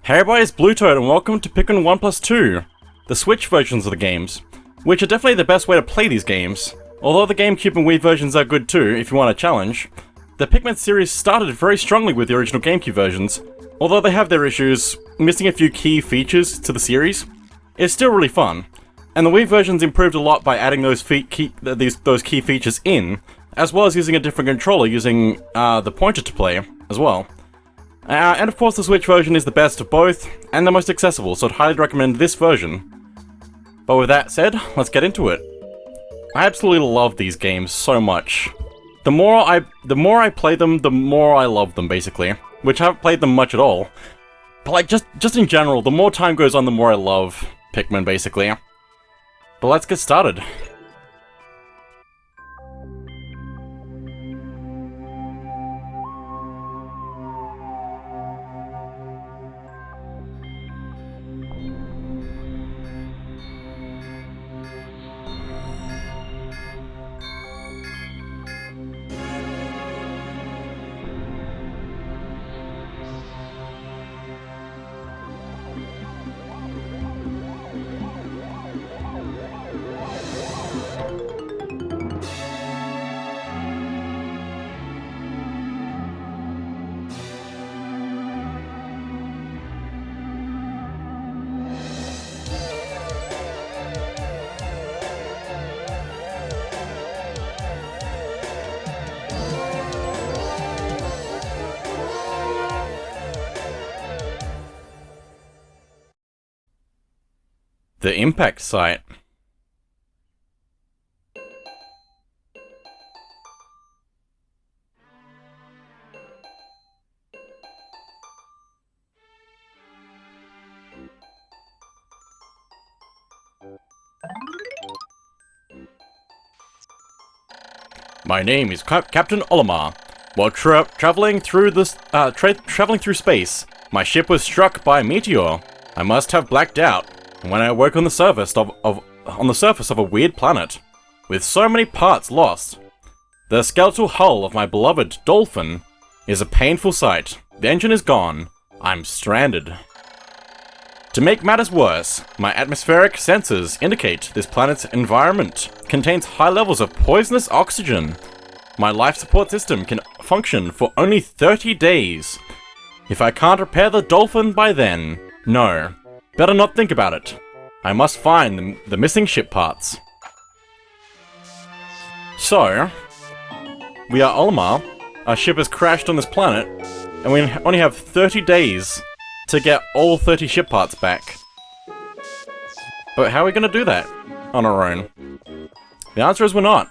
Hey everybody, it's BlueToad and welcome to Pikmin 1+2, the Switch versions of the games, which are definitely the best way to play these games. Although the GameCube and Wii versions are good too, if you want a challenge. The Pikmin series started very strongly with the original GameCube versions, although they have their issues, missing a few key features to the series. It's still really fun, and the Wii versions improved a lot by adding those key features in, as well as using a different controller using the pointer to play as well. And of course the Switch version is the best of both, and the most accessible, so I'd highly recommend this version. But with that said, let's get into it. I absolutely love these games so much. The more I play them, the more I love them, basically. Which I haven't played them much at all. But like, just in general, the more time goes on, the more I love Pikmin, basically. But let's get started. The impact site. My name is Captain Olimar. While traveling through space, my ship was struck by a meteor. I must have blacked out when I awoke on the surface of a weird planet, with so many parts lost. The skeletal hull of my beloved dolphin is a painful sight. The engine is gone. I'm stranded. To make matters worse, my atmospheric sensors indicate this planet's environment contains high levels of poisonous oxygen. My life support system can function for only 30 days. If I can't repair the dolphin by then, no. Better not think about it. I must find the missing ship parts. So, we are Olimar. Our ship has crashed on this planet, and we only have 30 days to get all 30 ship parts back. But how are we going to do that on our own? The answer is we're not.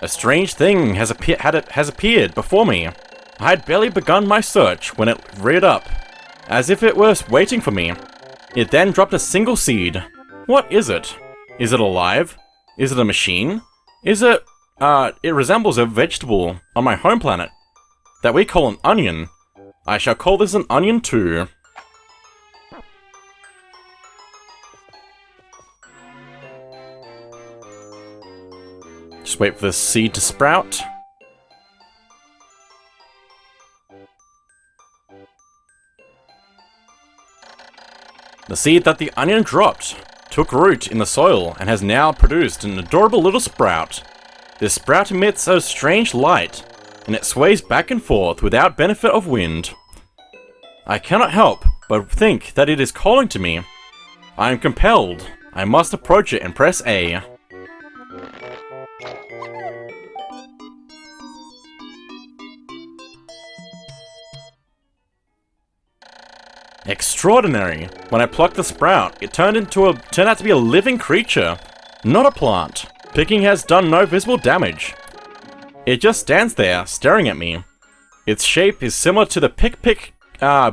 A strange thing has appeared before me. I had barely begun my search when it reared up, as if it were waiting for me. It then dropped a single seed. What is it? Is it alive? Is it a machine? Is it, it resembles a vegetable on my home planet that we call an onion. I shall call this an onion too. Just wait for the seed to sprout. The seed that the onion dropped took root in the soil and has now produced an adorable little sprout. This sprout emits a strange light, and it sways back and forth without benefit of wind. I cannot help but think that it is calling to me. I am compelled. I must approach it and press A. Extraordinary! When I plucked the sprout, it turned out to be a living creature, not a plant. Picking has done no visible damage. It just stands there, staring at me. Its shape is similar to the Pick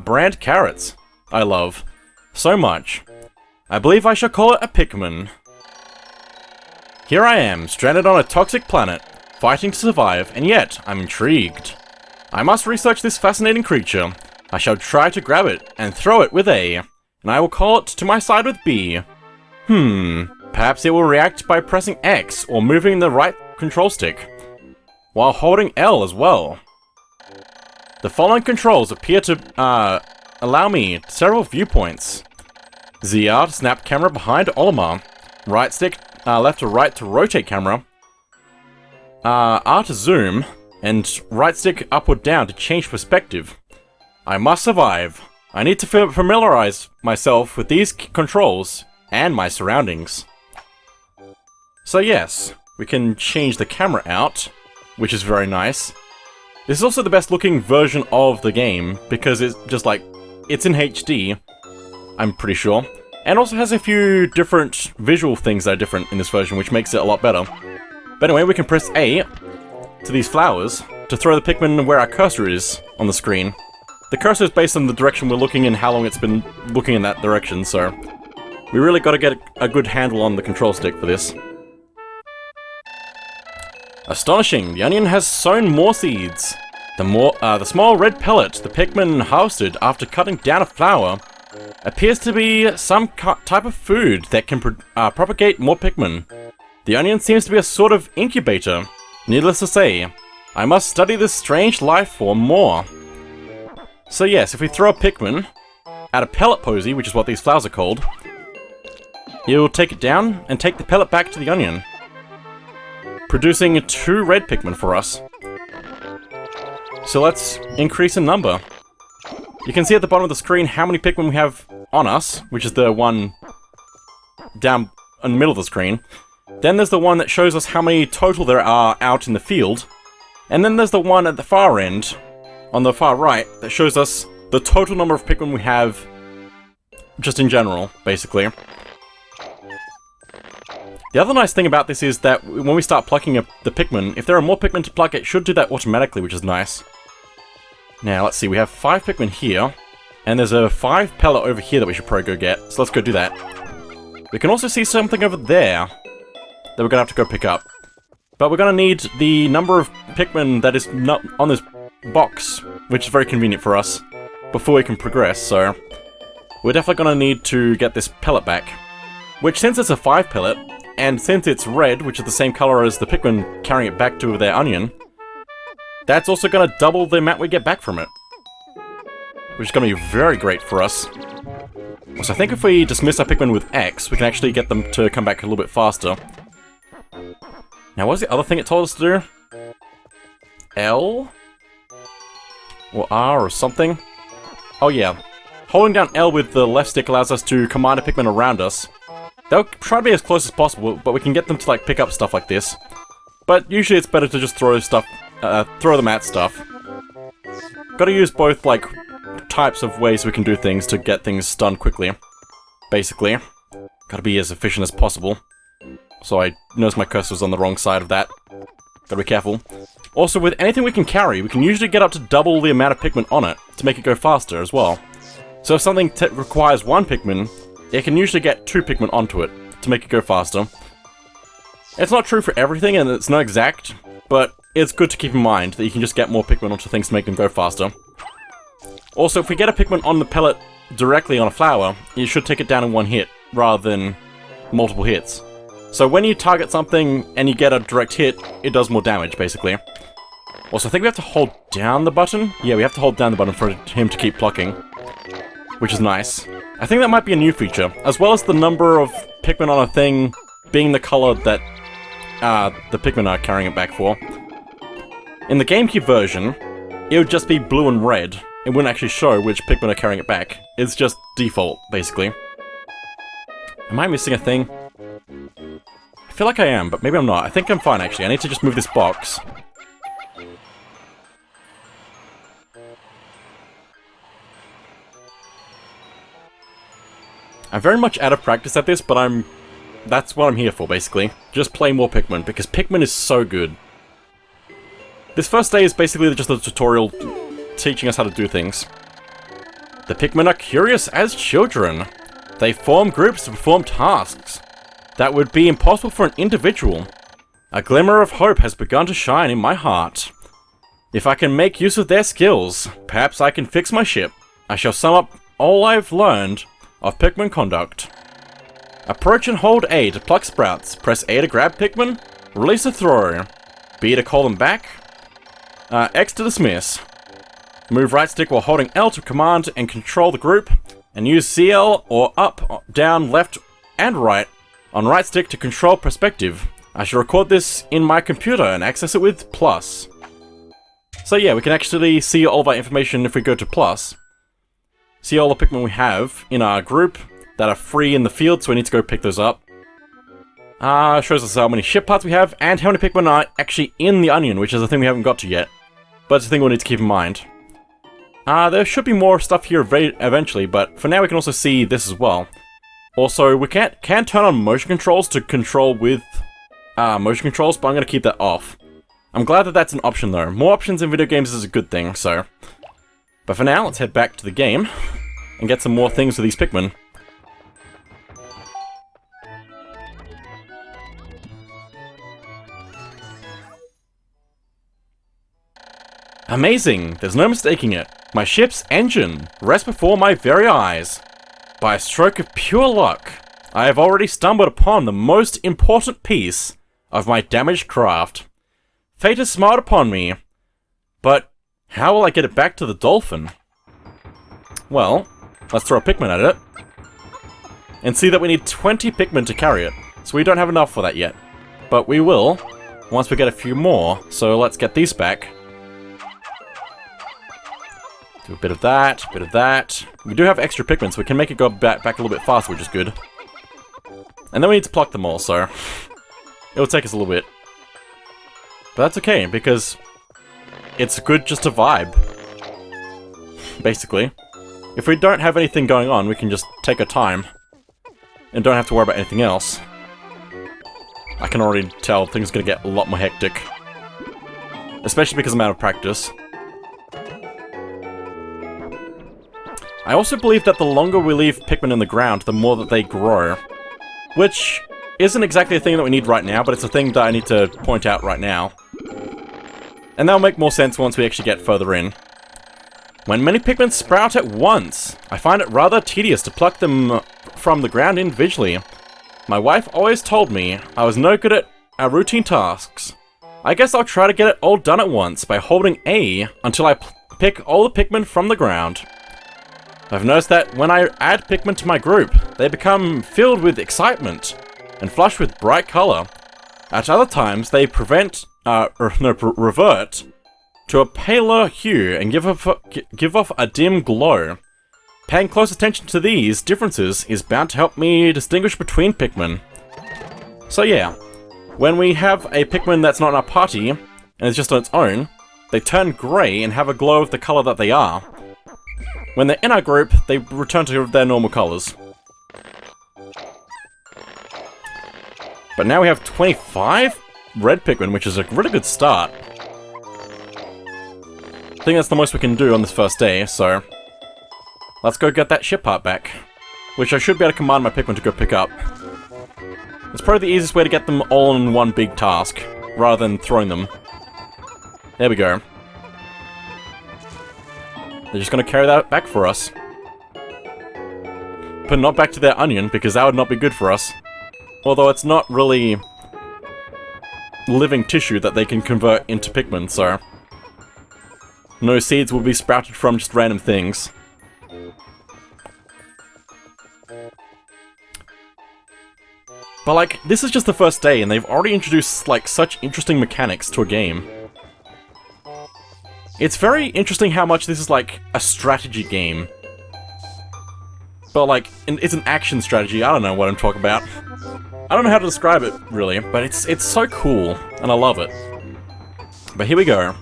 brand carrots I love so much. I believe I shall call it a Pikmin. Here I am, stranded on a toxic planet, fighting to survive, and yet I'm intrigued. I must research this fascinating creature. I shall try to grab it and throw it with A. and I will call it to my side with B. Perhaps it will react by pressing X or moving the right control stick, while holding L as well. The following controls appear to allow me several viewpoints. ZR to snap camera behind Olimar, right stick left to right to rotate camera, R to zoom, and right stick up or down to change perspective. I must survive. I need to familiarize myself with these controls and my surroundings. So yes, we can change the camera out, which is very nice. This is also the best looking version of the game, because it's just like, it's in HD, I'm pretty sure, and also has a few different visual things that are different in this version, which makes it a lot better. But anyway, we can press A to these flowers to throw the Pikmin where our cursor is on the screen. The cursor is based on the direction we're looking and how long it's been looking in that direction, so we really got to get a good handle on the control stick for this. Astonishing! The onion has sown more seeds. The small red pellet the Pikmin harvested after cutting down a flower appears to be some type of food that can propagate more Pikmin. The onion seems to be a sort of incubator. Needless to say, I must study this strange life form more. So yes, if we throw a Pikmin at a pellet posy, which is what these flowers are called, you'll take it down and take the pellet back to the onion, producing 2 red Pikmin for us. So let's increase in number. You can see at the bottom of the screen how many Pikmin we have on us, which is the one down in the middle of the screen. Then there's the one that shows us how many total there are out in the field. And then there's the one at the far end, on the far right, that shows us the total number of Pikmin we have, just in general, basically. The other nice thing about this is that when we start plucking the Pikmin, if there are more Pikmin to pluck, it should do that automatically, which is nice. Now, let's see, we have 5 Pikmin here, and there's a 5 pellet over here that we should probably go get, so let's go do that. We can also see something over there that we're gonna have to go pick up. But we're gonna need the number of Pikmin that is not on this box, which is very convenient for us, before we can progress, so we're definitely gonna need to get this pellet back. Which, since it's a 5 pellet, and since it's red, which is the same color as the Pikmin carrying it back to their onion, that's also gonna double the amount we get back from it. Which is gonna be very great for us. So I think if we dismiss our Pikmin with X, we can actually get them to come back a little bit faster. Now, what was the other thing it told us to do? L? Or R or something? Oh yeah. Holding down L with the left stick allows us to command a Pikmin around us. They'll try to be as close as possible, but we can get them to like pick up stuff like this. But usually it's better to just throw them at stuff. Gotta use both like types of ways we can do things to get things done quickly. Basically. Gotta be as efficient as possible. So I noticed my cursor was on the wrong side of that. Gotta be careful. Also, with anything we can carry, we can usually get up to double the amount of Pikmin on it to make it go faster as well. So if something requires 1 Pikmin, it can usually get 2 Pikmin onto it to make it go faster. It's not true for everything, and it's not exact, but it's good to keep in mind that you can just get more Pikmin onto things to make them go faster. Also, if we get a Pikmin on the pellet directly on a flower, you should take it down in 1 hit, rather than multiple hits. So when you target something and you get a direct hit, it does more damage, basically. Also, I think we have to hold down the button. Yeah, we have to hold down the button for him to keep plucking, which is nice. I think that might be a new feature, as well as the number of Pikmin on a thing being the color that the Pikmin are carrying it back for. In the GameCube version, it would just be blue and red. It wouldn't actually show which Pikmin are carrying it back. It's just default, basically. Am I missing a thing? I feel like I am, but maybe I'm not. I think I'm fine, actually. I need to just move this box. I'm very much out of practice at this, but that's what I'm here for, basically. Just play more Pikmin, because Pikmin is so good. This first day is basically just a tutorial teaching us how to do things. The Pikmin are curious as children. They form groups to perform tasks that would be impossible for an individual. A glimmer of hope has begun to shine in my heart. If I can make use of their skills, perhaps I can fix my ship. I shall sum up all I've learned of Pikmin conduct. Approach and hold A to pluck sprouts. Press A to grab Pikmin. Release a throw. B to call them back. X to dismiss. Move right stick while holding L to command and control the group. And use CL or up, down, left, and right on right stick to control perspective. I should record this in my computer and access it with plus. So yeah, we can actually see all of our information if we go to plus. See all the Pikmin we have in our group that are free in the field, so we need to go pick those up. Shows us how many ship parts we have and how many Pikmin are actually in the onion, which is a thing we haven't got to yet. But it's a thing we'll need to keep in mind. There should be more stuff here eventually, but for now we can also see this as well. Also, we can turn on motion controls to control with motion controls, but I'm going to keep that off. I'm glad that that's an option though. More options in video games is a good thing, so... But for now, let's head back to the game and get some more things with these Pikmin. Amazing! There's no mistaking it. My ship's engine rests before my very eyes. By a stroke of pure luck, I have already stumbled upon the most important piece of my damaged craft. Fate has smiled upon me, but how will I get it back to the dolphin? Well, let's throw a Pikmin at it, and see that we need 20 Pikmin to carry it, so we don't have enough for that yet. But we will, once we get a few more, so let's get these back. Do a bit of that, a bit of that. We do have extra Pikmin, so we can make it go back a little bit faster, which is good. And then we need to pluck them all, so it'll take us a little bit. But that's okay, because it's good just to vibe. Basically. If we don't have anything going on, we can just take our time. And don't have to worry about anything else. I can already tell things are going to get a lot more hectic. Especially because I'm out of practice. I also believe that the longer we leave Pikmin in the ground, the more that they grow. Which isn't exactly a thing that we need right now, but it's a thing that I need to point out right now. And that'll make more sense once we actually get further in. When many Pikmin sprout at once, I find it rather tedious to pluck them from the ground individually. My wife always told me I was no good at routine tasks. I guess I'll try to get it all done at once by holding A until I pick all the Pikmin from the ground. I've noticed that when I add Pikmin to my group, they become filled with excitement and flush with bright color. At other times, they revert to a paler hue and give off a dim glow. Paying close attention to these differences is bound to help me distinguish between Pikmin. So yeah, when we have a Pikmin that's not in our party, and it's just on its own, they turn grey and have a glow of the color that they are. When they're in our group, they return to their normal colors. But now we have 25 red Pikmin, which is a really good start. I think that's the most we can do on this first day, so... Let's go get that ship part back. Which I should be able to command my Pikmin to go pick up. It's probably the easiest way to get them all in one big task, rather than throwing them. There we go. They're just gonna carry that back for us. But not back to their onion, because that would not be good for us. Although it's not really living tissue that they can convert into Pikmin, so... No seeds will be sprouted from just random things. But like, this is just the first day, and they've already introduced, like, such interesting mechanics to a game. It's very interesting how much this is like a strategy game. But like, it's an action strategy, I don't know what I'm talking about. I don't know how to describe it, really, but it's so cool, and I love it. But here we go.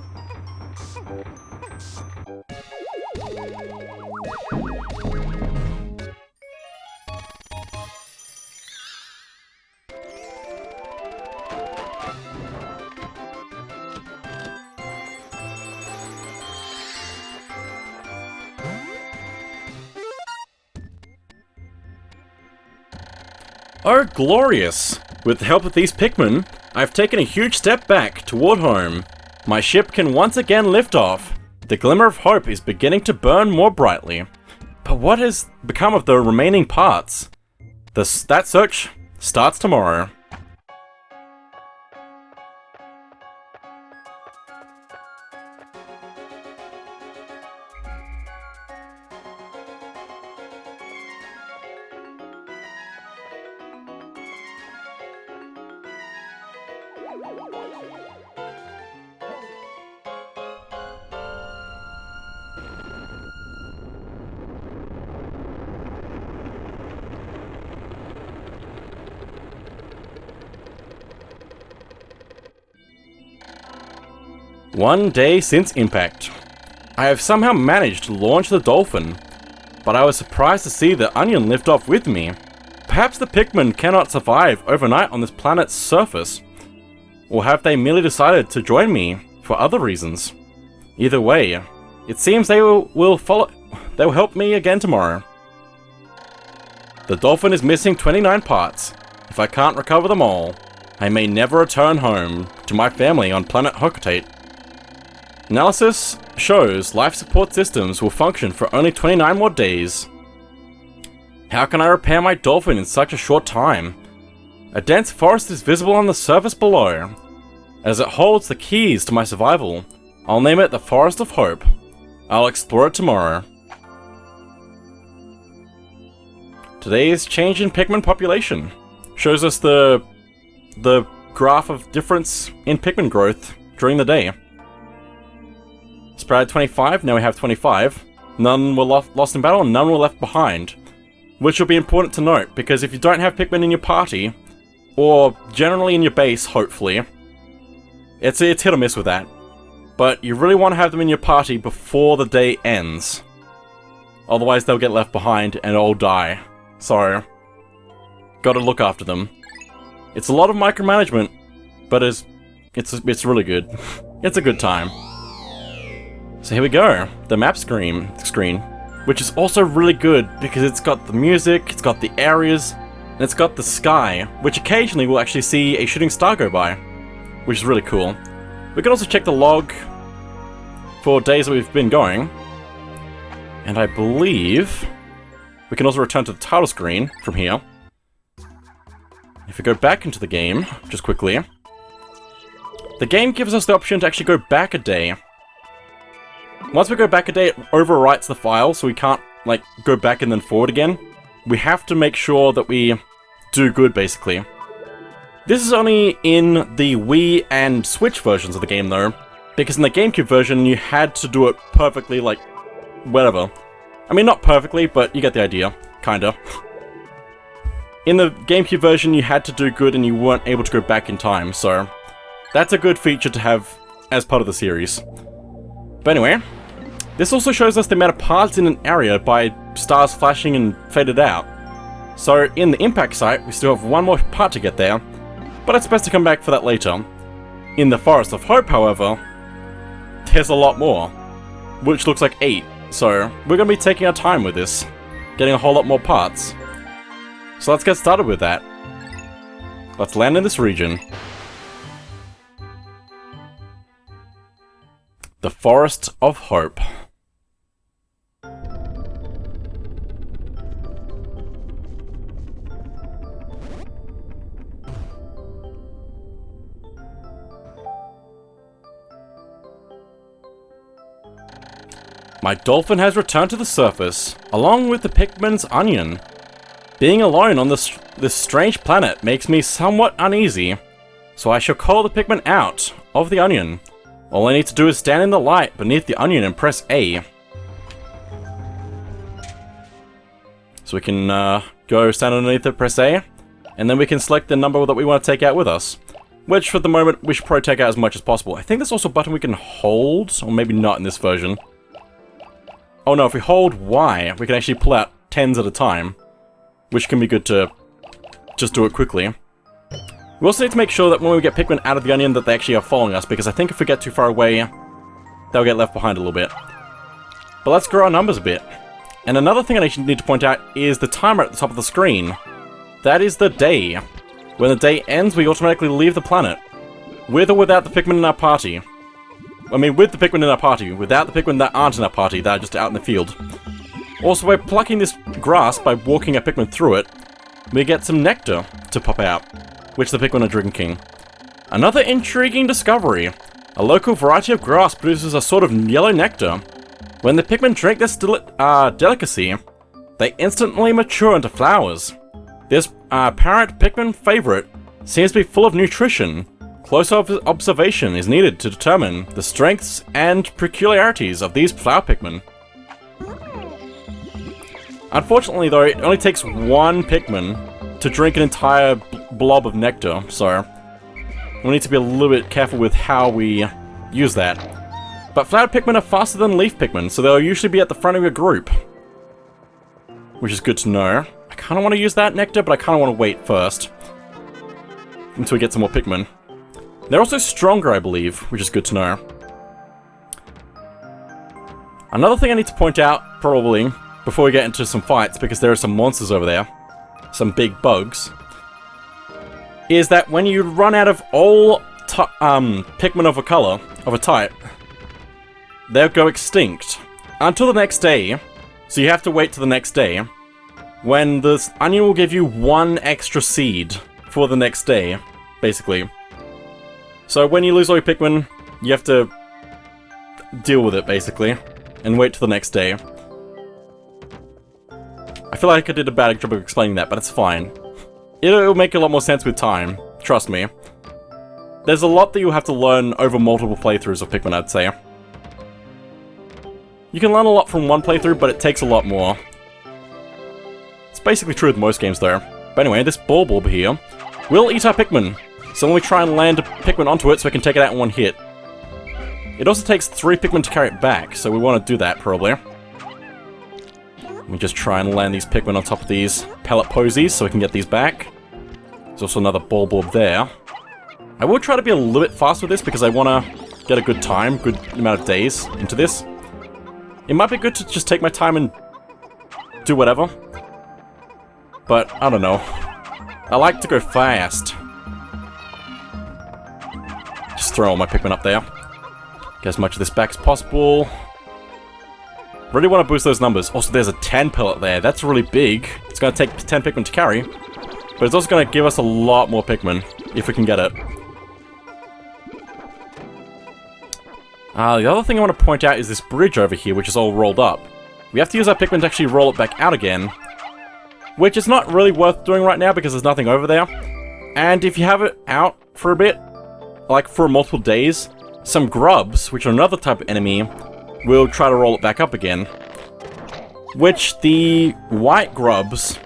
Oh, glorious! With the help of these Pikmin, I've taken a huge step back toward home. My ship can once again lift off. The glimmer of hope is beginning to burn more brightly. But what has become of the remaining parts? That search starts tomorrow. One day since impact. I have somehow managed to launch the dolphin, but I was surprised to see the onion lift off with me. Perhaps the Pikmin cannot survive overnight on this planet's surface. Or have they merely decided to join me for other reasons? Either way, it seems they will help me again tomorrow. The dolphin is missing 29 parts. If I can't recover them all, I may never return home to my family on planet Hocotate. Analysis shows life support systems will function for only 29 more days. How can I repair my dolphin in such a short time? A dense forest is visible on the surface below. As it holds the keys to my survival, I'll name it the Forest of Hope. I'll explore it tomorrow. Today's change in Pikmin population shows us the graph of difference in Pikmin growth during the day. Spread 25, now we have 25. None were lost in battle and none were left behind. Which will be important to note, because if you don't have Pikmin in your party, or generally in your base, hopefully, it's hit or miss with that. But you really want to have them in your party before the day ends. Otherwise they'll get left behind and all die. So, gotta look after them. It's a lot of micromanagement, but it's really good. It's a good time. So here we go, the map screen, which is also really good because it's got the music, it's got the areas, and it's got the sky, which occasionally we'll actually see a shooting star go by, which is really cool. We can also check the log for days that we've been going, and I believe we can also return to the title screen from here. If we go back into the game, just quickly, the game gives us the option to actually go back a day. Once we go back a day, it overwrites the file, so we can't, like, go back and then forward again. We have to make sure that we do good, basically. This is only in the Wii and Switch versions of the game, though, because in the GameCube version, you had to do it perfectly, like, whatever. I mean, not perfectly, but you get the idea. Kinda. In the GameCube version, you had to do good and you weren't able to go back in time, so that's a good feature to have as part of the series. But anyway, this also shows us the amount of parts in an area by stars flashing and faded out. So in the impact site, we still have one more part to get there, but it's best to come back for that later. In the Forest of Hope, however, there's a lot more, which looks like 8, so we're going to be taking our time with this, getting a whole lot more parts. So let's get started with that. Let's land in this region. The Forest of Hope. My dolphin has returned to the surface, along with the Pikmin's onion. Being alone on this strange planet makes me somewhat uneasy, so I shall call the Pikmin out of the onion. All I need to do is stand in the light beneath the onion and press A. So we can go stand underneath it, press A, and then we can select the number that we want to take out with us. Which, for the moment, we should probably take out as much as possible. I think there's also a button we can hold, or maybe not in this version. Oh no, if we hold Y, we can actually pull out 10s at a time, which can be good to just do it quickly. We also need to make sure that when we get Pikmin out of the onion that they actually are following us, because I think if we get too far away, they'll get left behind a little bit. But let's grow our numbers a bit. And another thing I need to point out is the timer at the top of the screen. That is the day. When the day ends, we automatically leave the planet. With or without the Pikmin in our party. I mean, with the Pikmin in our party. Without the Pikmin that aren't in our party, that are just out in the field. Also, by plucking this grass by walking a Pikmin through it, we get some nectar to pop out, which the Pikmin are drinking. Another intriguing discovery. A local variety of grass produces a sort of yellow nectar. When the Pikmin drink this delicacy, they instantly mature into flowers. This apparent Pikmin favorite seems to be full of nutrition. Close observation is needed to determine the strengths and peculiarities of these flower Pikmin. Unfortunately though, it only takes one Pikmin to drink an entire blob of nectar, so we'll need to be a little bit careful with how we use that. But flowered Pikmin are faster than leaf Pikmin, so they'll usually be at the front of your group. Which is good to know. I kind of want to use that nectar, but I kind of want to wait first. Until we get some more Pikmin. They're also stronger, I believe, which is good to know. Another thing I need to point out, probably, before we get into some fights, because there are some monsters over there, some big bugs, is that when you run out of all Pikmin of a color, of a type, they'll go extinct. Until the next day, so you have to wait till the next day, when this onion will give you one extra seed for the next day, basically. So when you lose all your Pikmin, you have to deal with it, basically, and wait till the next day. I feel like I did a bad job of explaining that, but it's fine. It'll make a lot more sense with time, trust me. There's a lot that you'll have to learn over multiple playthroughs of Pikmin, I'd say. You can learn a lot from one playthrough, but it takes a lot more. It's basically true with most games, though. But anyway, this Bulb here will eat our Pikmin. So when we try and land a Pikmin onto it so we can take it out in one hit. It also takes 3 Pikmin to carry it back, so we want to do that, probably. We just try and land these Pikmin on top of these pellet posies so we can get these back. There's also another Bulb there. I will try to be a little bit fast with this because I want to get a good time, good amount of days into this. It might be good to just take my time and do whatever. But, I don't know. I like to go fast. Just throw all my Pikmin up there. Get as much of this back as possible. Really want to boost those numbers. Also, there's a 10 pellet there. That's really big. It's going to take 10 Pikmin to carry. But it's also going to give us a lot more Pikmin, if we can get it. The other thing I want to point out is this bridge over here, which is all rolled up. We have to use our Pikmin to actually roll it back out again. Which is not really worth doing right now because there's nothing over there. And if you have it out for a bit, like for multiple days, some grubs, which are another type of enemy, will try to roll it back up again. Which the white grubs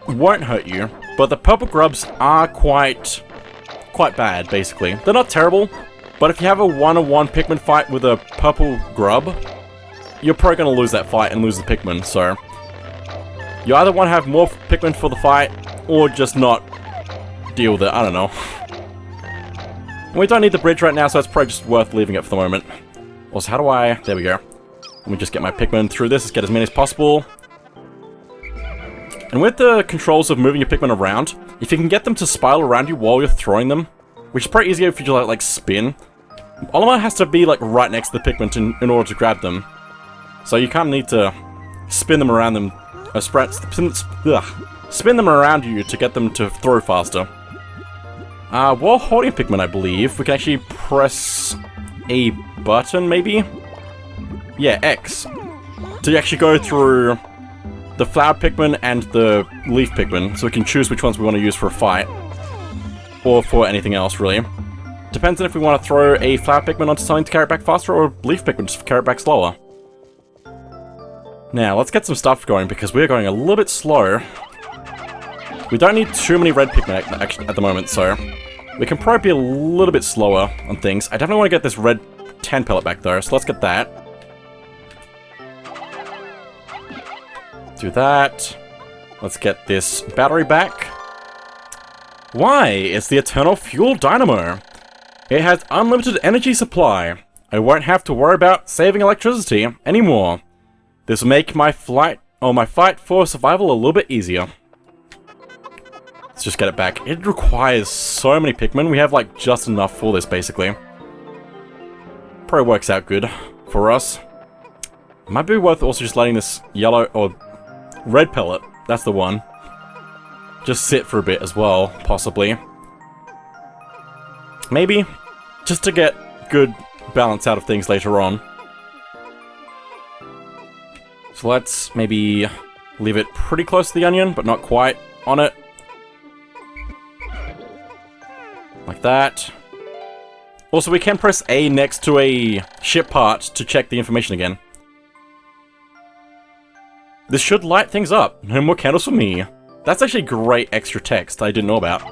won't hurt you, but the purple grubs are quite bad, basically. They're not terrible, but if you have a one-on-one Pikmin fight with a purple grub, you're probably going to lose that fight and lose the Pikmin, so you either want to have more Pikmin for the fight, or just not deal with it, I don't know. We don't need the bridge right now, so it's probably just worth leaving it for the moment. Also, how do I... There we go. Let me just get my Pikmin through this. Let's get as many as possible. And with the controls of moving your Pikmin around, if you can get them to spiral around you while you're throwing them, which is pretty easy if you just like spin, Olimar has to be like right next to the Pikmin in order to grab them. So you kind of need to spin them around them, spin them around you to get them to throw faster. While holding Pikmin, I believe, we can actually press a button, maybe? Yeah, X. To actually go through the flower Pikmin and the leaf Pikmin, so we can choose which ones we want to use for a fight. Or for anything else, really. Depends on if we want to throw a flower Pikmin onto something to carry it back faster, or a leaf Pikmin to carry it back slower. Now, let's get some stuff going, because we're going a little bit slow. We don't need too many red Pikmin actually at the moment, so we can probably be a little bit slower on things. I definitely want to get this red 10 pellet back though, so let's get that. Do that. Let's get this battery back. Why? It's the Eternal Fuel Dynamo. It has unlimited energy supply. I won't have to worry about saving electricity anymore. This will make my fight for survival a little bit easier. Let's just get it back. It requires so many Pikmin. We have like just enough for this basically. Probably works out good for us. Might be worth also just letting this yellow or red pellet, that's the one, just sit for a bit as well, possibly. Maybe, just to get good balance out of things later on. So let's maybe leave it pretty close to the onion, but not quite on it. Like that. Also, we can press A next to a ship part to check the information again. This should light things up. No more candles for me. That's actually great extra text I didn't know about.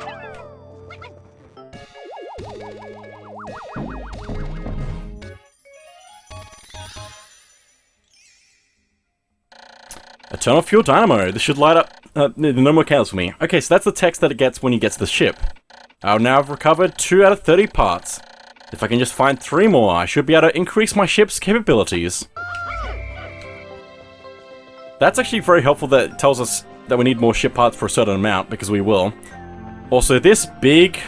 Eternal Fuel Dynamo. This should light up... no more candles for me. Okay, so that's the text that it gets when he gets the ship. I'll now have recovered 2 out of 30 parts. If I can just find 3 more, I should be able to increase my ship's capabilities. That's actually very helpful that it tells us that we need more ship parts for a certain amount, because we will. Also, this big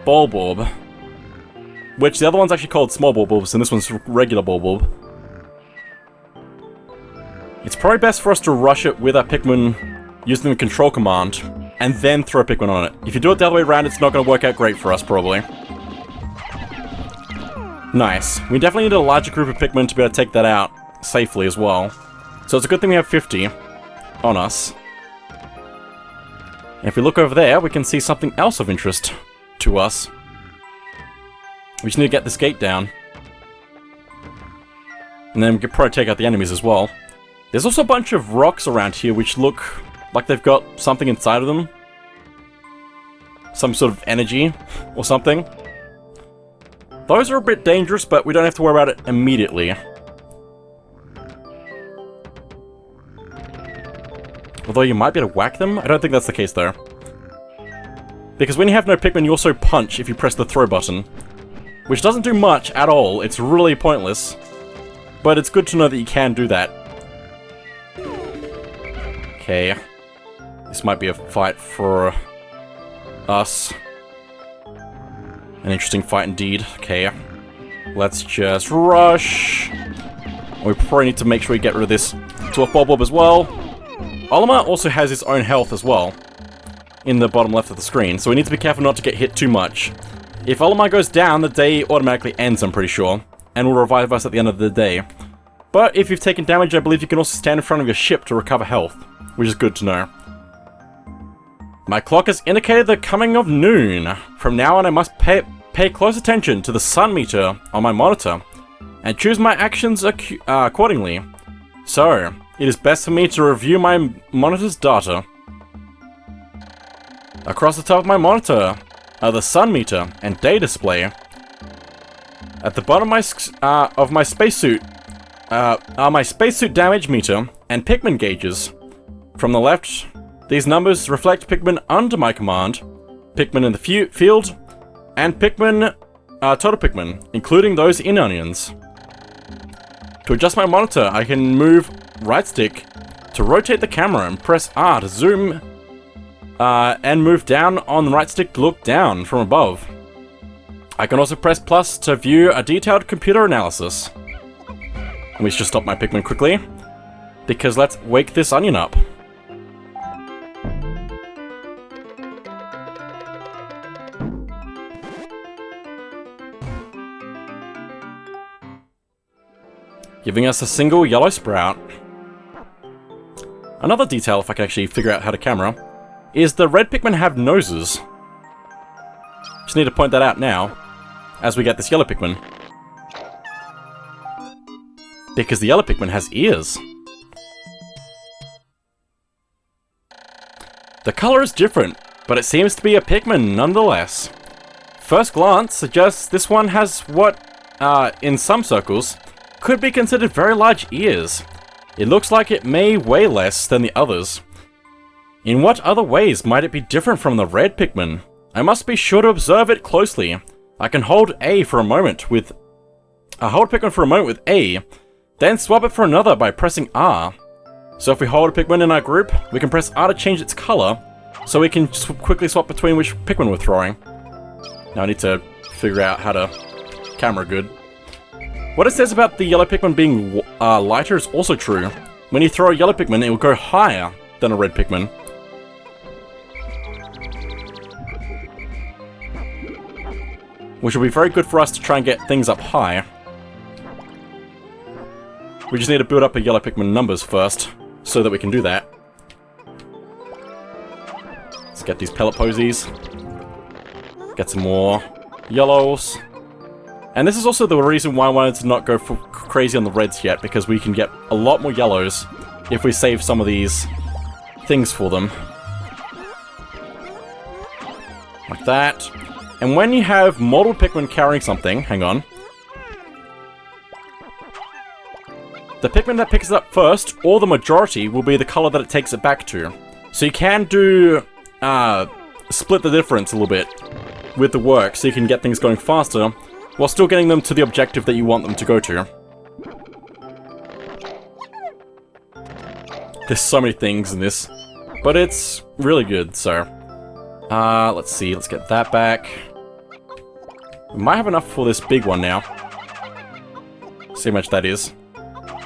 bulb, which the other one's actually called small bulbs, and this one's regular bulb. It's probably best for us to rush it with our Pikmin using the control command, and then throw a Pikmin on it. If you do it the other way around, it's not going to work out great for us, probably. Nice. We definitely need a larger group of Pikmin to be able to take that out safely as well. So it's a good thing we have 50 on us. And if we look over there, we can see something else of interest to us. We just need to get this gate down. And then we could probably take out the enemies as well. There's also a bunch of rocks around here which look like they've got something inside of them. Some sort of energy or something. Those are a bit dangerous, but we don't have to worry about it immediately. Although you might be able to whack them? I don't think that's the case though. Because when you have no Pikmin, you also punch if you press the throw button. Which doesn't do much at all, it's really pointless. But it's good to know that you can do that. Okay. This might be a fight for us. An interesting fight indeed. Okay. Let's just rush. We probably need to make sure we get rid of this Dwarf Bulb as well. Olimar also has his own health as well. In the bottom left of the screen, so we need to be careful not to get hit too much. If Olimar goes down, the day automatically ends, I'm pretty sure. And will revive us at the end of the day. But if you've taken damage, I believe you can also stand in front of your ship to recover health. Which is good to know. My clock has indicated the coming of noon. From now on, I must pay close attention to the sun meter on my monitor, and choose my actions accordingly. So, it is best for me to review my monitor's data. Across the top of my monitor are the sun meter and day display. At the bottom of my spacesuit are my spacesuit damage meter and Pikmin gauges. From the left, these numbers reflect Pikmin under my command, Pikmin in the field, and Pikmin, total Pikmin, including those in onions. To adjust my monitor, I can move right stick to rotate the camera and press R to zoom, and move down on the right stick to look down from above. I can also press plus to view a detailed computer analysis. Let me just stop my Pikmin quickly, because let's wake this onion up. Giving us a single yellow sprout. Another detail, if I can actually figure out how to camera, is the red Pikmin have noses. Just need to point that out now, as we get this yellow Pikmin. Because the yellow Pikmin has ears. The color is different, but it seems to be a Pikmin nonetheless. First glance suggests this one has what, in some circles, could be considered very large ears. It looks like it may weigh less than the others. In what other ways might it be different from the red Pikmin? I must be sure to observe it closely. I can hold A for a moment with... hold Pikmin for a moment with A, then swap it for another by pressing R. So if we hold a Pikmin in our group, we can press R to change its color, so we can quickly swap between which Pikmin we're throwing. Now I need to figure out how to camera good. What it says about the yellow Pikmin being lighter is also true. When you throw a yellow Pikmin, it will go higher than a red Pikmin. Which will be very good for us to try and get things up high. We just need to build up a yellow Pikmin numbers first, so that we can do that. Let's get these pellet posies. Get some more yellows. And this is also the reason why I wanted to not go crazy on the reds yet, because we can get a lot more yellows if we save some of these things for them. Like that. And when you have multiple Pikmin carrying something, hang on. The Pikmin that picks it up first, or the majority, will be the color that it takes it back to. So you can do, split the difference a little bit with the work, so you can get things going faster, while still getting them to the objective that you want them to go to. There's so many things in this, but it's really good, so... let's see, let's get that back. We might have enough for this big one now. See how much that is.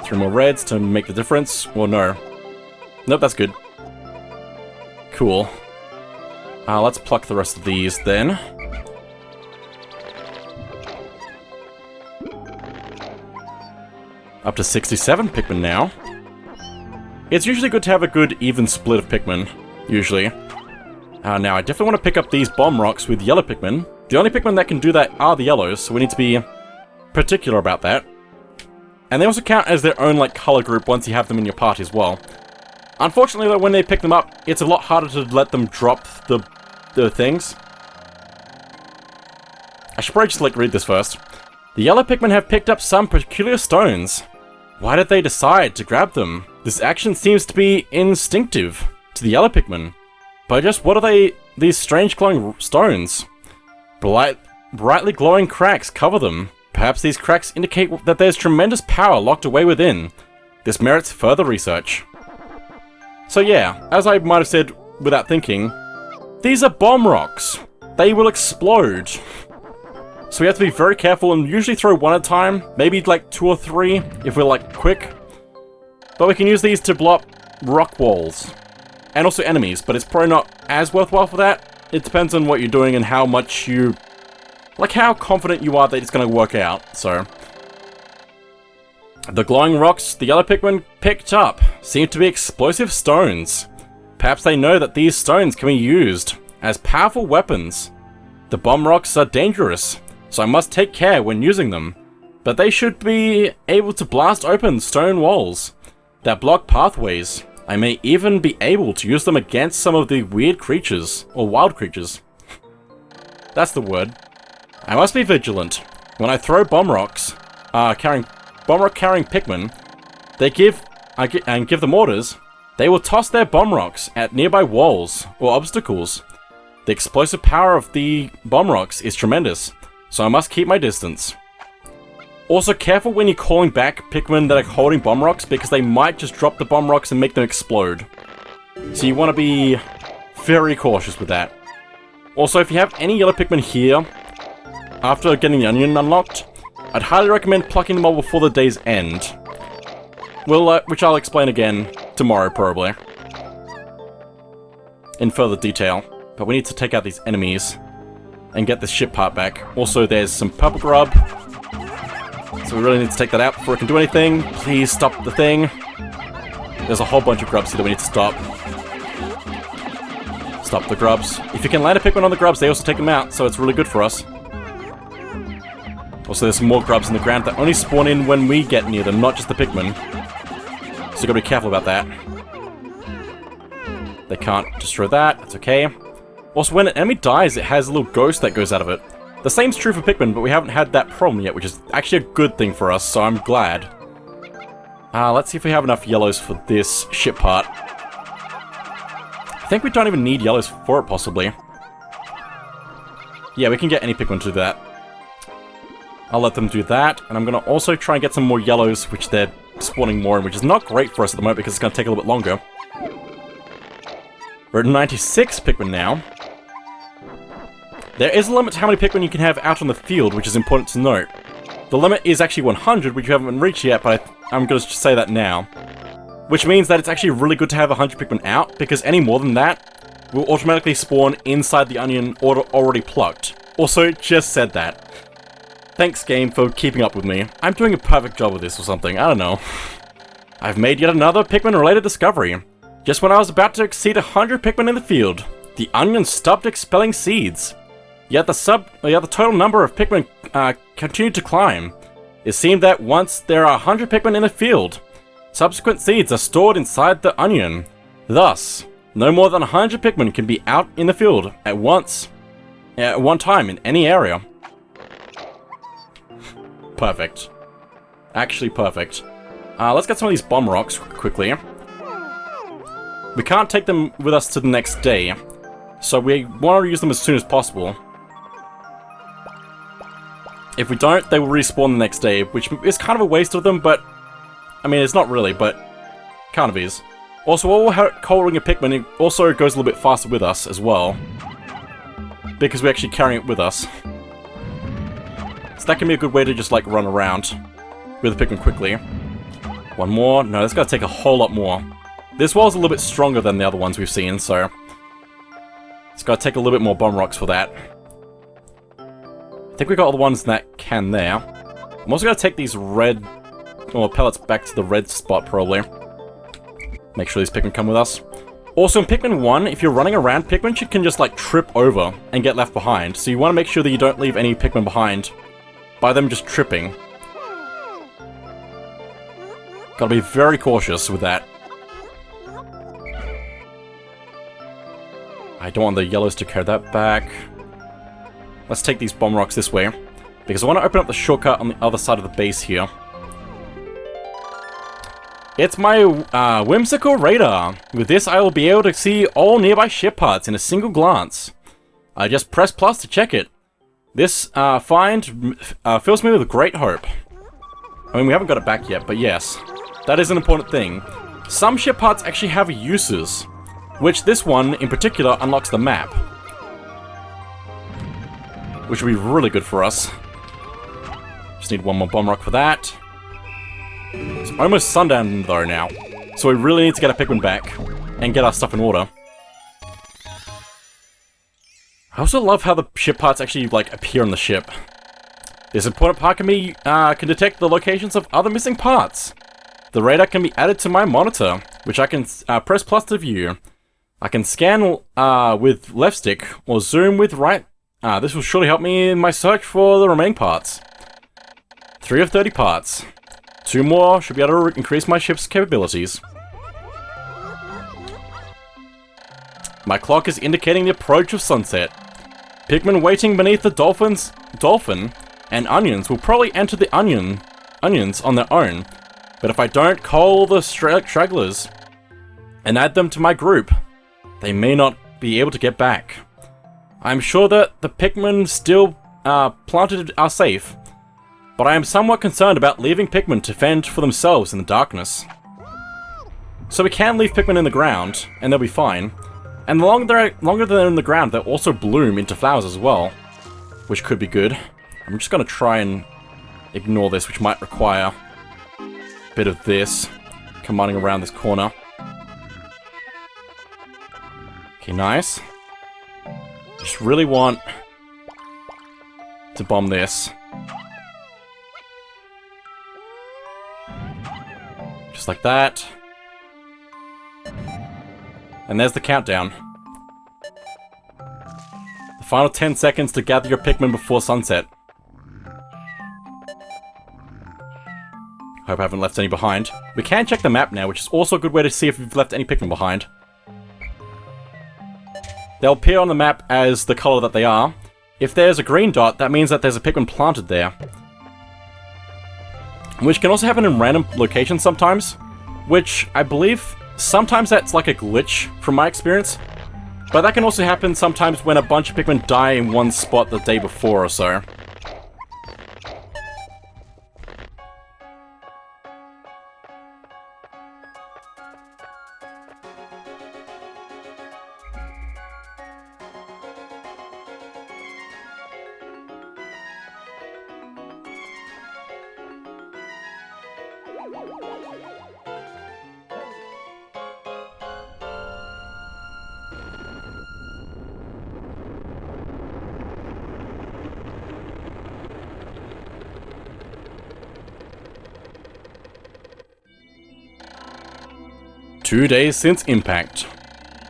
3 more reds to make the difference. Well, no. Nope, that's good. Cool. Let's pluck the rest of these then. Up to 67 Pikmin now. It's usually good to have a good even split of Pikmin, usually. Now I definitely want to pick up these bomb rocks with yellow Pikmin. The only Pikmin that can do that are the yellows, so we need to be particular about that. And they also count as their own, like, color group once you have them in your party as well. Unfortunately, though, when they pick them up, it's a lot harder to let them drop the things. I should probably just, like, read this first. The yellow Pikmin have picked up some peculiar stones. Why did they decide to grab them? This action seems to be instinctive to the yellow Pikmin. But just what are they, these strange glowing stones? Brightly glowing cracks cover them. Perhaps these cracks indicate that there's tremendous power locked away within. This merits further research. So yeah, as I might have said without thinking, these are bomb rocks. They will explode. So we have to be very careful and usually throw one at a time, maybe like 2 or 3 if we're like quick. But we can use these to blow up rock walls. And also enemies, but it's probably not as worthwhile for that. It depends on what you're doing and how much you... like how confident you are that it's going to work out, so... The glowing rocks the yellow Pikmin picked up seem to be explosive stones. Perhaps they know that these stones can be used as powerful weapons. The bomb rocks are dangerous, so I must take care when using them. But they should be able to blast open stone walls that block pathways. I may even be able to use them against some of the weird creatures, or wild creatures. That's the word. I must be vigilant. When I throw bomb rocks, carrying Pikmin, and give them orders, they will toss their bomb rocks at nearby walls or obstacles. The explosive power of the bomb rocks is tremendous, so I must keep my distance. Also, careful when you're calling back Pikmin that are holding bomb rocks, because they might just drop the bomb rocks and make them explode. So you want to be very cautious with that. Also, if you have any yellow Pikmin here, after getting the onion unlocked, I'd highly recommend plucking them all before the day's end. Which I'll explain again tomorrow, probably. In further detail. But we need to take out these enemies and get this ship part back. Also, there's some purple grub. So we really need to take that out before it can do anything. Please stop the thing. There's a whole bunch of grubs here that we need to stop. Stop the grubs. If you can land a Pikmin on the grubs, they also take them out, so it's really good for us. Also, there's some more grubs in the ground that only spawn in when we get near them, not just the Pikmin. So you gotta be careful about that. They can't destroy that, that's okay. Also, when an enemy dies, it has a little ghost that goes out of it. The same's true for Pikmin, but we haven't had that problem yet, which is actually a good thing for us, so I'm glad. Let's see if we have enough yellows for this ship part. I think we don't even need yellows for it, possibly. Yeah, we can get any Pikmin to do that. I'll let them do that, and I'm gonna also try and get some more yellows, which they're spawning more in, which is not great for us at the moment because it's gonna take a little bit longer. We're at 96 Pikmin now. There is a limit to how many Pikmin you can have out on the field, which is important to note. The limit is actually 100, which you haven't reached yet, but I'm going to say that now. Which means that it's actually really good to have 100 Pikmin out, because any more than that will automatically spawn inside the onion already plucked. Also, just said that. Thanks, game, for keeping up with me. I'm doing a perfect job with this or something, I don't know. I've made yet another Pikmin-related discovery. Just when I was about to exceed 100 Pikmin in the field, the onion stopped expelling seeds. Yet the total number of Pikmin continued to climb. It seemed that once there are 100 Pikmin in the field, subsequent seeds are stored inside the onion. Thus, no more than 100 Pikmin can be out in the field at one time in any area. Perfect. Actually perfect. Let's get some of these bomb rocks quickly. We can't take them with us to the next day, so we want to use them as soon as possible. If we don't, they will respawn the next day, which is kind of a waste of them, but... I mean, it's not really, but... kind of is. Also, while we're culling a Pikmin, it also goes a little bit faster with us as well. Because we're actually carrying it with us. So that can be a good way to just, like, run around with the Pikmin quickly. One more. No, that's gotta take a whole lot more. This wall's a little bit stronger than the other ones we've seen, so... it's gotta take a little bit more bomb rocks for that. I think we got all the ones in that can there. I'm also gonna take these red... or pellets back to the red spot, probably. Make sure these Pikmin come with us. Also, in Pikmin 1, if you're running around, Pikmin can just, like, trip over and get left behind. So you want to make sure that you don't leave any Pikmin behind by them just tripping. Gotta be very cautious with that. I don't want the yellows to carry that back. Let's take these bomb rocks this way, because I want to open up the shortcut on the other side of the base here. It's my whimsical radar. With this, I will be able to see all nearby ship parts in a single glance. I just press plus to check it. This find fills me with great hope. I mean, we haven't got it back yet, but yes. That is an important thing. Some ship parts actually have uses, which this one, in particular, unlocks the map. Which would be really good for us. Just need one more bomb rock for that. It's almost sundown, though, now. So we really need to get a Pikmin back and get our stuff in order. I also love how the ship parts actually, like, appear on the ship. This important part can detect the locations of other missing parts. The radar can be added to my monitor, which I can press plus to view. I can scan with left stick or zoom with right. This will surely help me in my search for the remaining parts. 3 of 30 parts. 2 more should be able to increase my ship's capabilities. My clock is indicating the approach of sunset. Pikmin waiting beneath the dolphin and onions will probably enter the onions on their own. But if I don't call the stragglers and add them to my group, they may not be able to get back. I'm sure that the Pikmin still planted are safe, but I am somewhat concerned about leaving Pikmin to fend for themselves in the darkness. So we can leave Pikmin in the ground, and they'll be fine. And the longer they're in the ground, they'll also bloom into flowers as well, which could be good. I'm just going to try and ignore this, which might require a bit of this, commanding around this corner. Okay, nice. Just really want to bomb this. Just like that. And there's the countdown. The final 10 seconds to gather your Pikmin before sunset. Hope I haven't left any behind. We can check the map now, which is also a good way to see if we've left any Pikmin behind. They'll appear on the map as the color that they are. If there's a green dot, that means that there's a Pikmin planted there. Which can also happen in random locations sometimes. Which, I believe, sometimes that's like a glitch from my experience. But that can also happen sometimes when a bunch of Pikmin die in one spot the day before or so. Two days since impact.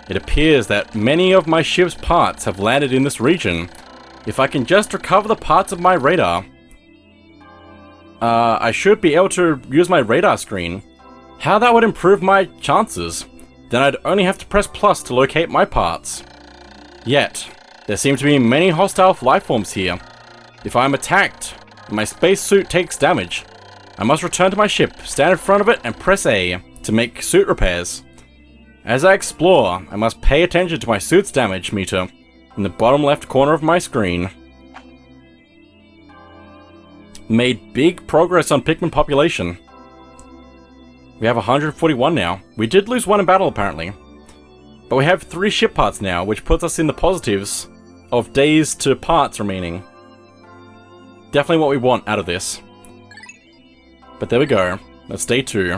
It appears that many of my ship's parts have landed in this region. If I can just recover the parts of my radar, I should be able to use my radar screen. How that would improve my chances? Then I'd only have to press plus to locate my parts. Yet, there seem to be many hostile lifeforms here. If I am attacked, and my spacesuit takes damage, I must return to my ship, stand in front of it, and press A to make suit repairs. As I explore, I must pay attention to my suit's damage meter in the bottom left corner of my screen. Made big progress on Pikmin population. We have 141 now. We did lose one in battle apparently. But we have 3 ship parts now, which puts us in the positives of days to parts remaining. Definitely what we want out of this. But there we go. That's day 2.